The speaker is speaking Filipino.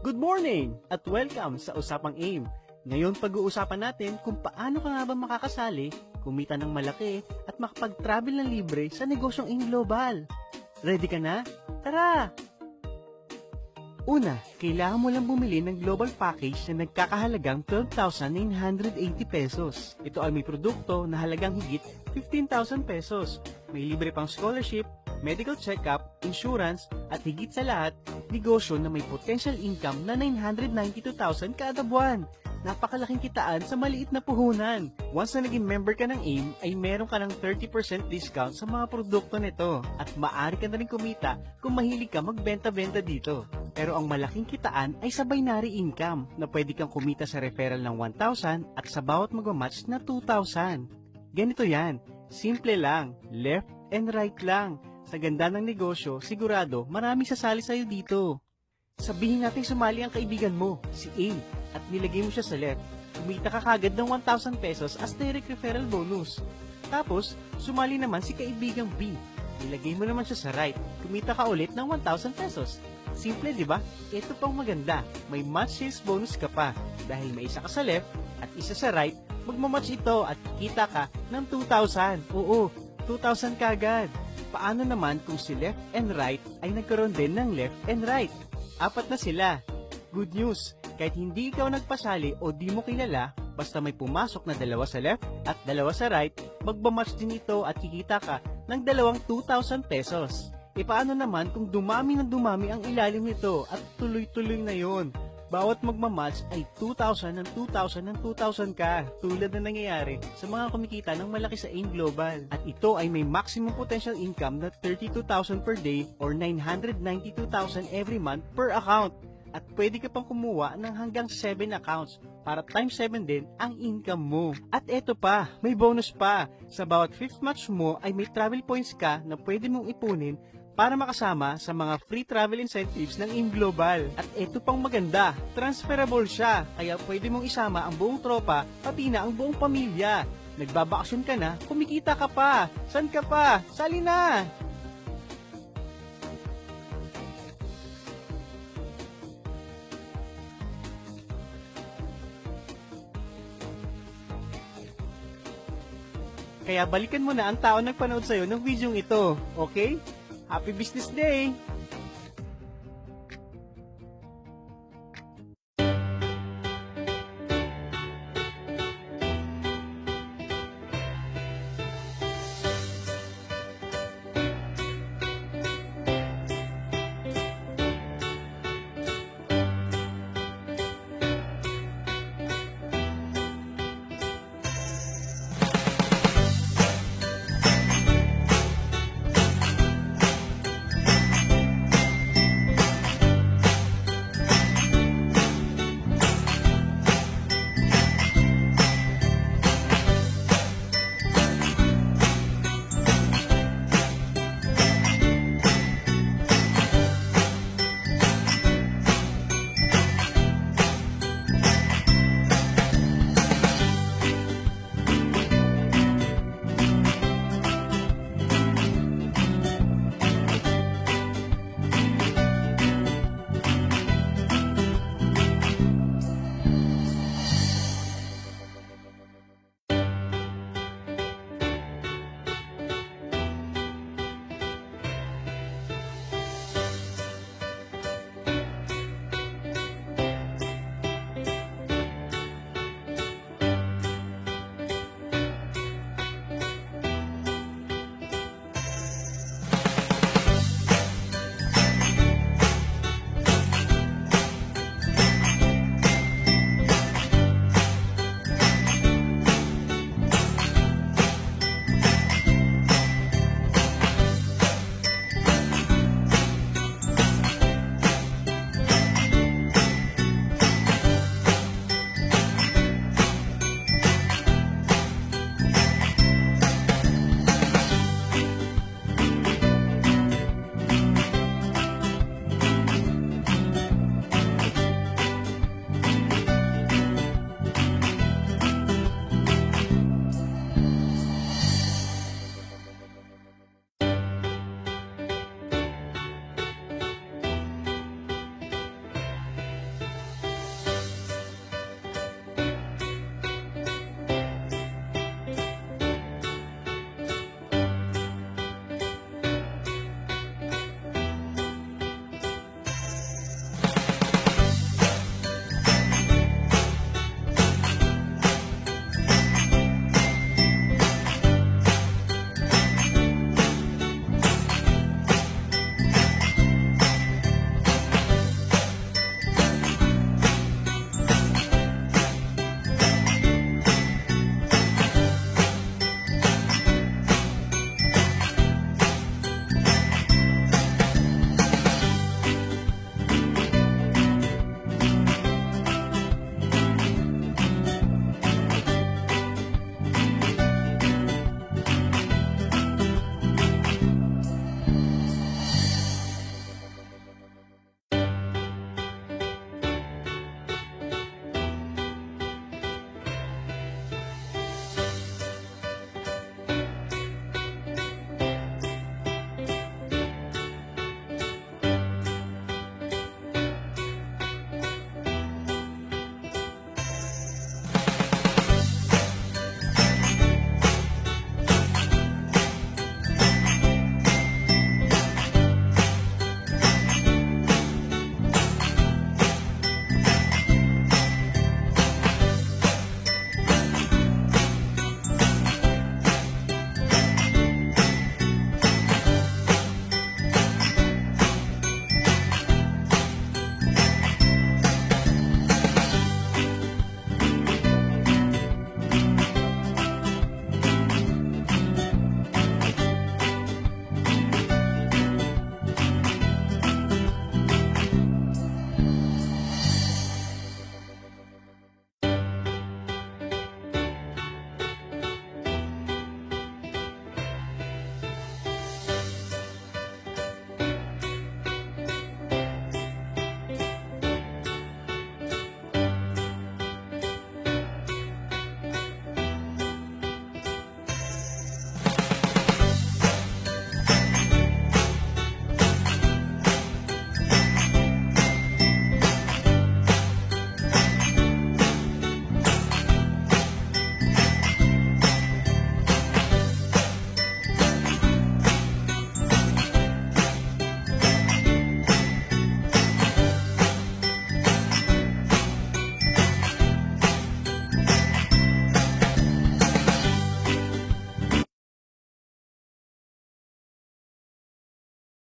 Good morning at welcome sa Usapang AIM. Ngayon pag-uusapan natin kung paano ka nga ba makakasali, kumita ng malaki at makapag-travel ng libre sa negosyong AIM Global. Ready ka na? Tara! Una, kailangan mo lang bumili ng global package na nagkakahalagang 12,980 pesos. Ito ay may produkto na halagang higit 15,000 pesos. May libre pang scholarship, medical check-up, insurance, at higit sa lahat, negosyo na may potential income na 992,000 kada buwan. Napakalaking kitaan sa maliit na puhunan. Once na naging member ka ng AIM, ay meron ka ng 30% discount sa mga produkto nito. At maaari ka na rin kumita kung mahilig ka magbenta-benta dito. Pero ang malaking kitaan ay sa binary income na pwede kang kumita sa referral ng 1,000 at sa bawat magmamatch na 2,000. Ganito yan, simple lang, left and right lang. Sa ganda ng negosyo, sigurado marami sasali sa'yo dito. Sabihin natin sumali ang kaibigan mo, si A, at nilagay mo siya sa left. Kumita ka kagad ng 1,000 pesos as direct referral bonus. Tapos, sumali naman si kaibigang B. Nilagay mo naman siya sa right. Kumita ka ulit ng 1,000 pesos. Simple, di ba? Ito pang maganda. May match sales bonus ka pa. Dahil may isa ka sa left at isa sa right, magmamatch ito at kikita ka ng 2,000. Oo, 2,000 kagad. Paano naman kung si left and right ay nagkaroon din ng left and right? Apat na sila. Good news, kahit hindi ikaw nagpasali o di mo kilala, basta may pumasok na dalawa sa left at dalawa sa right, magmamatch din ito at kikita ka ng dalawang 2,000 pesos. E paano naman kung dumami ng dumami ang ilalim nito at tuloy-tuloy na yon? Bawat magmamatch ay 2,000 ng 2,000 ng 2,000 ka, tulad na nangyayari sa mga kumikita ng malaki sa AIM Global. At ito ay may maximum potential income na 32,000 per day or 992,000 every month per account. At pwede ka pang kumuha ng hanggang 7 accounts para times 7 din ang income mo. At eto pa, may bonus pa. Sa bawat 5th match mo ay may travel points ka na pwede mong ipunin para makasama sa mga free travel incentives ng AIM Global. At eto pang maganda, transferable siya, kaya pwede mong isama ang buong tropa, pati na ang buong pamilya. Nagbabakasyon ka na, kumikita ka pa. San ka pa? Sali na! Kaya balikan mo na ang tao nagpanood sa'yo ng videong ito, okay? Happy Business Day!